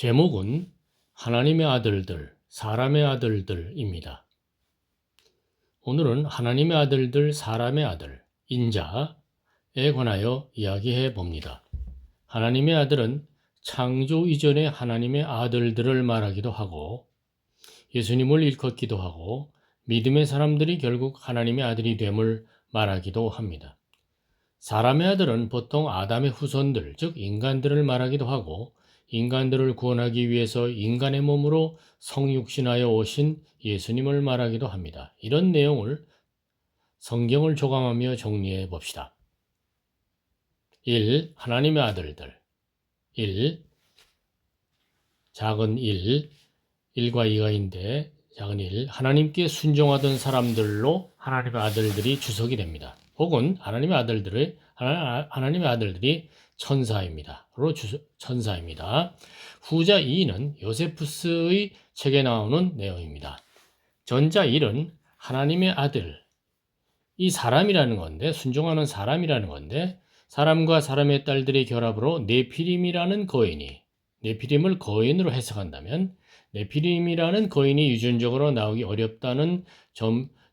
제목은 하나님의 아들들, 사람의 아들들입니다. 오늘은 하나님의 아들들, 사람의 아들, 인자에 관하여 이야기해 봅니다. 하나님의 아들은 창조 이전의 하나님의 아들들을 말하기도 하고 예수님을 일컫기도 하고 믿음의 사람들이 결국 하나님의 아들이 됨을 말하기도 합니다. 사람의 아들은 보통 아담의 후손들, 즉 인간들을 말하기도 하고 인간들을 구원하기 위해서 인간의 몸으로 성육신하여 오신 예수님을 말하기도 합니다. 이런 내용을 성경을 조감하며 정리해 봅시다. 1. 하나님의 아들들 1. 작은 1, 1과 2가인데 작은 1. 하나님께 순종하던 사람들로 하나님의 아들들이 주석이 됩니다. 혹은 하나님의 아들들이 천사입니다. 천사입니다. 후자 2는 요세푸스의 책에 나오는 내용입니다. 전자 1은 하나님의 아들, 이 사람이라는 건데, 순종하는 사람이라는 건데, 사람과 사람의 딸들의 결합으로 네피림이라는 거인이, 네피림을 거인으로 해석한다면 네피림이라는 거인이 유전적으로 나오기 어렵다는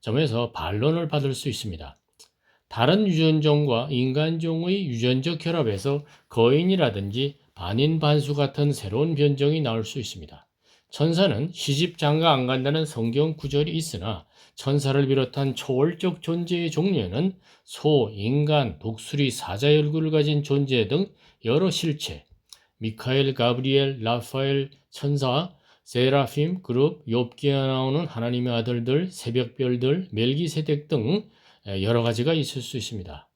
점에서 반론을 받을 수 있습니다. 다른 유전종과 인간종의 유전적 결합에서 거인이라든지 반인반수 같은 새로운 변종이 나올 수 있습니다. 천사는 시집 장가 안 간다는 성경 구절이 있으나 천사를 비롯한 초월적 존재의 종류에는 소, 인간, 독수리, 사자의 얼굴을 가진 존재 등 여러 실체, 미카엘, 가브리엘, 라파엘, 천사, 세라핌, 그룹, 욥기에 나오는 하나님의 아들들, 새벽별들, 멜기세덱 등 여러 가지가 있을 수 있습니다.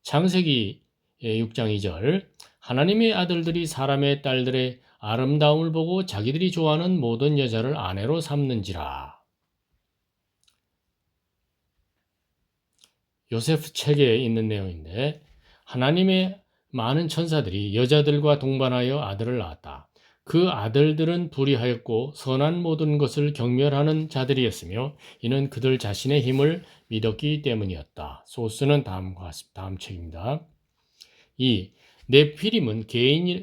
창세기 6장 2절 하나님의 아들들이 사람의 딸들의 아름다움을 보고 자기들이 좋아하는 모든 여자를 아내로 삼는지라. 요세프 책에 있는 내용인데 하나님의 많은 천사들이 여자들과 동반하여 아들을 낳았다. 그 아들들은 불의하였고 선한 모든 것을 경멸하는 자들이었으며 이는 그들 자신의 힘을 믿었기 때문이었다. 소스는 다음 책입니다. 2. 네피림은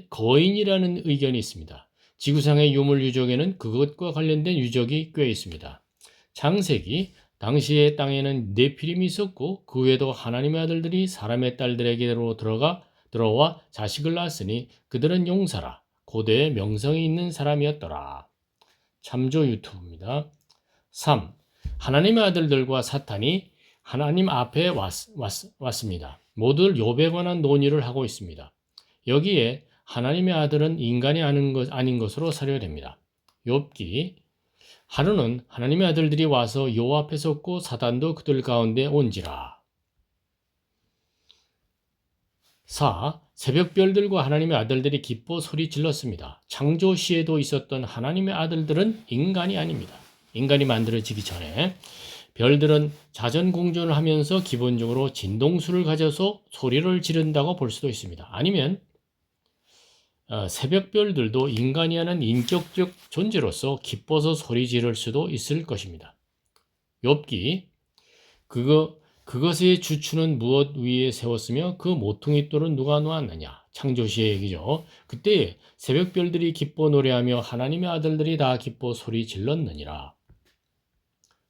거인이라는 의견이 있습니다. 지구상의 유물 유적에는 그것과 관련된 유적이 꽤 있습니다. 창세기 당시의 땅에는 네피림이 있었고 그 외에도 하나님의 아들들이 사람의 딸들에게로 들어와 자식을 낳았으니 그들은 용사라. 고대의 명성이 있는 사람이었더라. 참조 유튜브입니다. 3. 하나님의 아들들과 사탄이 하나님 앞에 왔습니다. 모두 욥에 관한 논의를 하고 있습니다. 여기에 하나님의 아들은 인간이 아닌 것으로 사료됩니다. 욥기 하루는 하나님의 아들들이 와서 욥 앞에 섰고 사단도 그들 가운데 온지라. 4. 새벽별들과 하나님의 아들들이 기뻐 소리 질렀습니다. 창조 시에도 있었던 하나님의 아들들은 인간이 아닙니다. 인간이 만들어지기 전에 별들은 자전공전을 하면서 기본적으로 진동수를 가져서 소리를 지른다고 볼 수도 있습니다. 아니면 새벽별들도 인간이 하는 인격적 존재로서 기뻐서 소리 지를 수도 있을 것입니다. 욥기 그것의 주추는 무엇 위에 세웠으며 그 모퉁이돌은 누가 놓았느냐. 창조시의 얘기죠. 그때 새벽별들이 기뻐 노래하며 하나님의 아들들이 다 기뻐 소리 질렀느니라.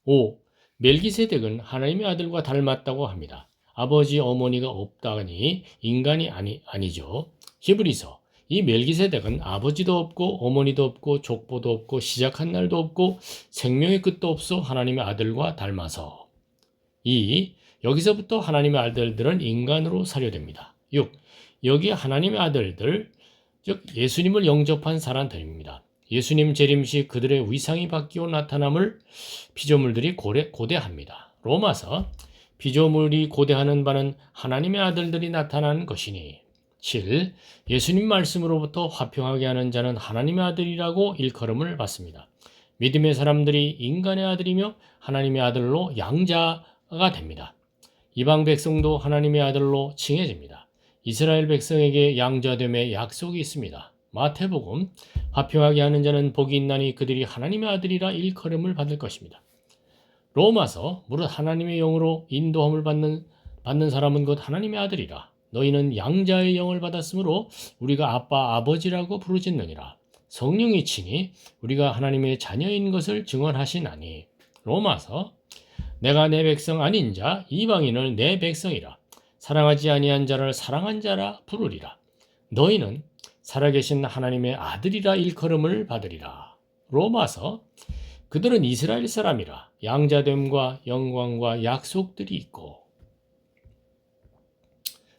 5. 멜기세덱은 하나님의 아들과 닮았다고 합니다. 아버지 어머니가 없다니 인간이 아니죠. 히브리서 이 멜기세덱은 아버지도 없고 어머니도 없고 족보도 없고 시작한 날도 없고 생명의 끝도 없어 하나님의 아들과 닮아서. 2. 여기서부터 하나님의 아들들은 인간으로 사료됩니다. 6. 여기 하나님의 아들들, 즉 예수님을 영접한 사람들입니다. 예수님 재림 시 그들의 위상이 바뀌어 나타남을 피조물들이 고대합니다. 로마서 피조물이 고대하는 바는 하나님의 아들들이 나타난 것이니. 7. 예수님 말씀으로부터 화평하게 하는 자는 하나님의 아들이라고 일컬음을 받습니다. 믿음의 사람들이 인간의 아들이며 하나님의 아들로 양자가 됩니다. 이방 백성도 하나님의 아들로 칭해집니다. 이스라엘 백성에게 양자됨의 약속이 있습니다. 마태복음 화평하게 하는 자는 복이 있나니 그들이 하나님의 아들이라 일컬음을 받을 것입니다. 로마서 무릇 하나님의 영으로 인도함을 받는 사람은 곧 하나님의 아들이라. 너희는 양자의 영을 받았으므로 우리가 아빠 아버지라고 부르짖느니라. 성령이 친히 우리가 하나님의 자녀인 것을 증언하시나니. 로마서 내가 내 백성 아닌 자 이방인을 내 백성이라 사랑하지 아니한 자를 사랑한 자라 부르리라. 너희는 살아계신 하나님의 아들이라 일컬음을 받으리라. 로마서 그들은 이스라엘 사람이라 양자됨과 영광과 약속들이 있고.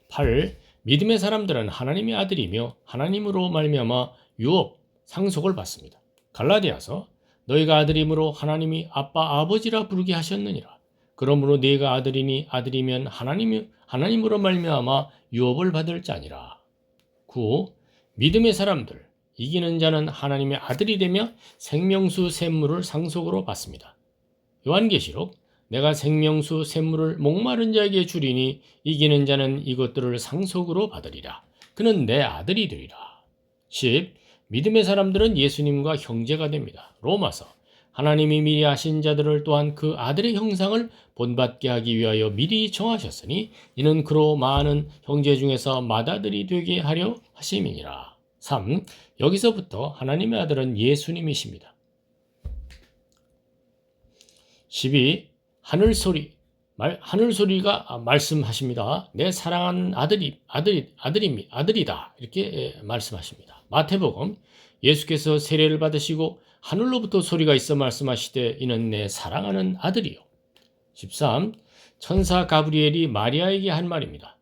8. 믿음의 사람들은 하나님의 아들이며 하나님으로 말미암아 유업, 상속을 받습니다. 갈라디아서 너희가 아들이므로 하나님이 아빠 아버지라 부르게 하셨느니라. 그러므로 네가 아들이니 아들이면 하나님으로 말미암아 유업을 받을 자니라. 9. 믿음의 사람들 이기는 자는 하나님의 아들이 되며 생명수 샘물을 상속으로 받습니다. 요한계시록 내가 생명수 샘물을 목마른 자에게 주리니 이기는 자는 이것들을 상속으로 받으리라. 그는 내 아들이 되리라. 10. 믿음의 사람들은 예수님과 형제가 됩니다. 로마서 하나님이 미리 아신 자들을 또한 그 아들의 형상을 본받게 하기 위하여 미리 정하셨으니 이는 그로 많은 형제 중에서 맏아들이 되게 하려 하심이니라. 3. 여기서부터 하나님의 아들은 예수님이십니다. 12. 하늘소리가 말씀하십니다. 내 사랑하는 아들이다. 이렇게 말씀하십니다. 마태복음 예수께서 세례를 받으시고 하늘로부터 소리가 있어 말씀하시되 이는 내 사랑하는 아들이요. 13. 천사 가브리엘이 마리아에게 한 말입니다.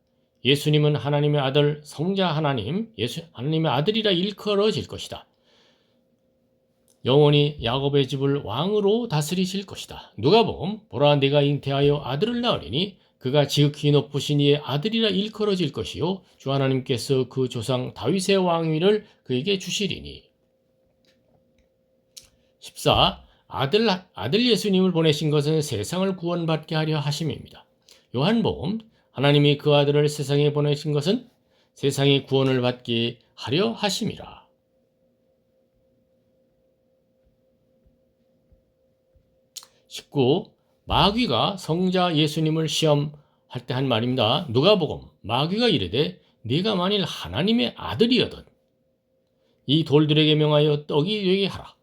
예수님은 하나님의 아들 성자 하나님의 아들이라 일컬어질 것이다. 영원히 야곱의 집을 왕으로 다스리실 것이다. 누가복음 보라 내가 잉태하여 아들을 낳으리니 그가 지극히 높으신 이의 아들이라 일컬어질 것이요 주 하나님께서 그 조상 다윗의 왕위를 그에게 주시리니. 14. 아들 예수님을 보내신 것은 세상을 구원받게 하려 하심입니다. 요한복음 하나님이 그 아들을 세상에 보내신 것은 세상이 구원을 받게 하려 하심이라. 19. 마귀가 성자 예수님을 시험할 때 한 말입니다. 누가복음 마귀가 이르되 네가 만일 하나님의 아들이여든 이 돌들에게 명하여 떡이 되게 하라.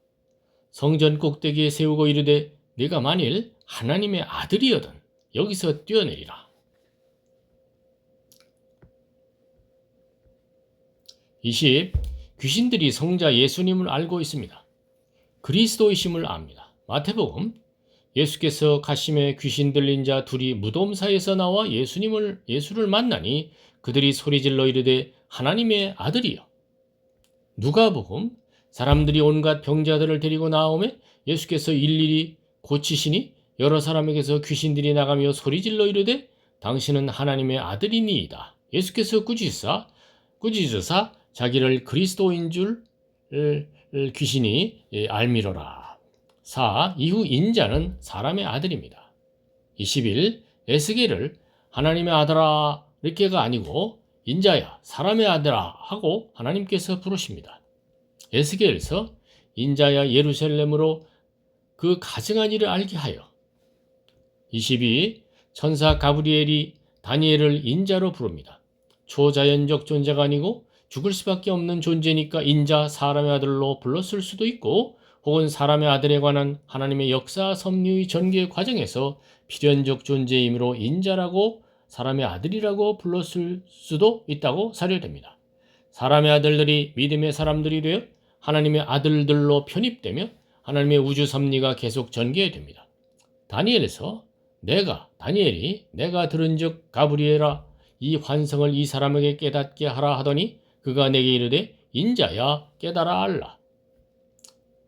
성전 꼭대기에 세우고 이르되 네가 만일 하나님의 아들이여든 여기서 뛰어내리라. 20. 귀신들이 성자 예수님을 알고 있습니다. 그리스도이심을 압니다. 마태복음 예수께서 가심에 귀신 들린 자 둘이 무덤 사이에서 나와 예수를 만나니 그들이 소리질러 이르되 하나님의 아들이여. 누가복음 사람들이 온갖 병자들을 데리고 나오매 예수께서 일일이 고치시니 여러 사람에게서 귀신들이 나가며 소리질러 이르되 당신은 하나님의 아들이니이다. 예수께서 꾸짖으사 자기를 그리스도인 줄 귀신이 알미러라. 4. 이후 인자는 사람의 아들입니다. 21. 에스겔을 하나님의 아들아 이렇게가 아니고 인자야 사람의 아들아 하고 하나님께서 부르십니다. 에스겔에서 인자야 예루살렘으로 그 가증한 일을 알게 하여. 22. 천사 가브리엘이 다니엘을 인자로 부릅니다. 초자연적 존재가 아니고 죽을 수밖에 없는 존재니까 인자 사람의 아들로 불렀을 수도 있고 혹은 사람의 아들에 관한 하나님의 역사 섭리의 전개 과정에서 필연적 존재이므로 인자라고 사람의 아들이라고 불렀을 수도 있다고 사료됩니다. 사람의 아들들이 믿음의 사람들이 되어 하나님의 아들들로 편입되며 하나님의 우주 섭리가 계속 전개됩니다. 다니엘에서 다니엘이 내가 들은즉 가브리엘아 이 환성을 이 사람에게 깨닫게 하라 하더니 그가 내게 이르되 인자야 깨달아 알라.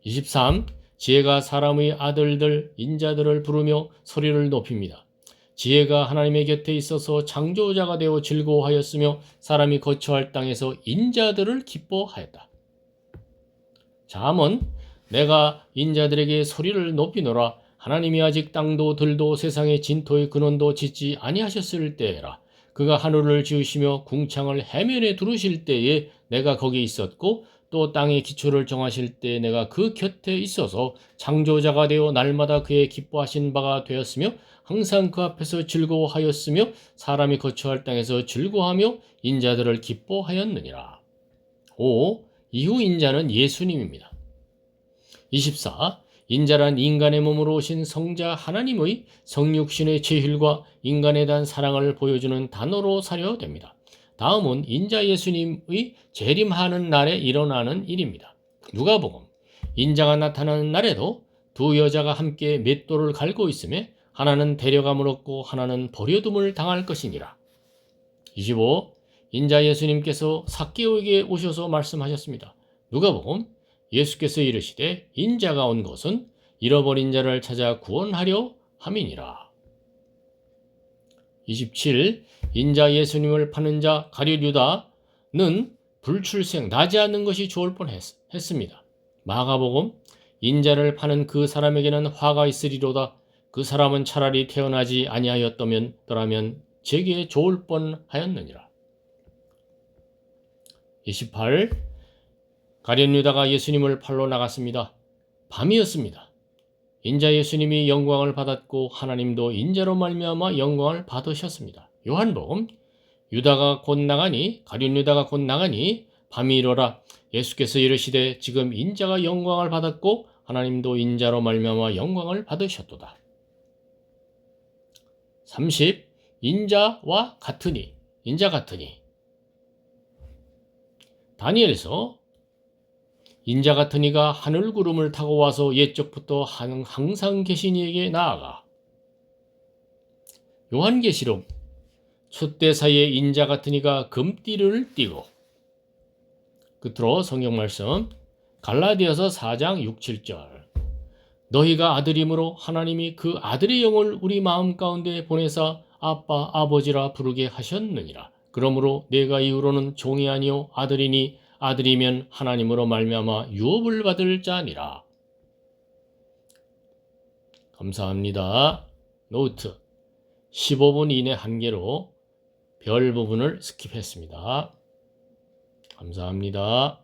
23. 지혜가 사람의 아들들 인자들을 부르며 소리를 높입니다. 지혜가 하나님의 곁에 있어서 창조자가 되어 즐거워하였으며 사람이 거처할 땅에서 인자들을 기뻐하였다. 잠언 내가 인자들에게 소리를 높이노라. 하나님이 아직 땅도 들도 세상의 진토의 근원도 짓지 아니하셨을 때에라. 그가 하늘을 지으시며 궁창을 해면에 두르실 때에 내가 거기 있었고 또 땅의 기초를 정하실 때 내가 그 곁에 있어서 창조자가 되어 날마다 그의 기뻐하신 바가 되었으며 항상 그 앞에서 즐거워하였으며 사람이 거처할 땅에서 즐거워하며 인자들을 기뻐하였느니라. 5. 이후 인자는 예수님입니다. 24. 인자란 인간의 몸으로 오신 성자 하나님의 성육신의 제휼과 인간에 대한 사랑을 보여주는 단어로 사료됩니다. 다음은 인자 예수님의 재림하는 날에 일어나는 일입니다. 누가복음. 인자가 나타나는 날에도 두 여자가 함께 맷돌을 갈고 있음에 하나는 데려감을 얻고 하나는 버려둠을 당할 것이니라. 25. 인자 예수님께서 삭개오에게 오셔서 말씀하셨습니다. 누가복음. 예수께서 이르시되 인자가 온 것은 잃어버린 자를 찾아 구원하려 함이니라. 27. 인자 예수님을 파는 자 가룟 유다는 불출생 나지 않는 것이 좋을 뻔했습니다. 마가복음. 인자를 파는 그 사람에게는 화가 있으리로다. 그 사람은 차라리 태어나지 아니하였더라면 제게 좋을 뻔하였느니라. 28. 가룟 유다가 예수님을 팔러 나갔습니다. 밤이었습니다. 인자 예수님이 영광을 받았고 하나님도 인자로 말미암아 영광을 받으셨습니다. 요한복음. 가룟 유다가 곧 나가니 밤이 이르라. 예수께서 이르시되 지금 인자가 영광을 받았고 하나님도 인자로 말미암아 영광을 받으셨도다. 30. 인자 같으니 다니엘서. 인자 같은 이가 하늘 구름을 타고 와서 옛적부터 항상 계신 이에게 나아가. 요한계시록. 촛대 사이에 인자 같은 이가 금띠를 띠고. 끝으로 성경 말씀 갈라디아서 4장 6, 7절. 너희가 아들이므로 하나님이 그 아들의 영을 우리 마음 가운데 보내사 아빠 아버지라 부르게 하셨느니라. 그러므로 내가 이후로는 종이 아니요 아들이니 아들이면 하나님으로 말미암아 유업을 받을 자니라. 감사합니다. 노트 15분 이내 한 개로 별 부분을 스킵했습니다. 감사합니다.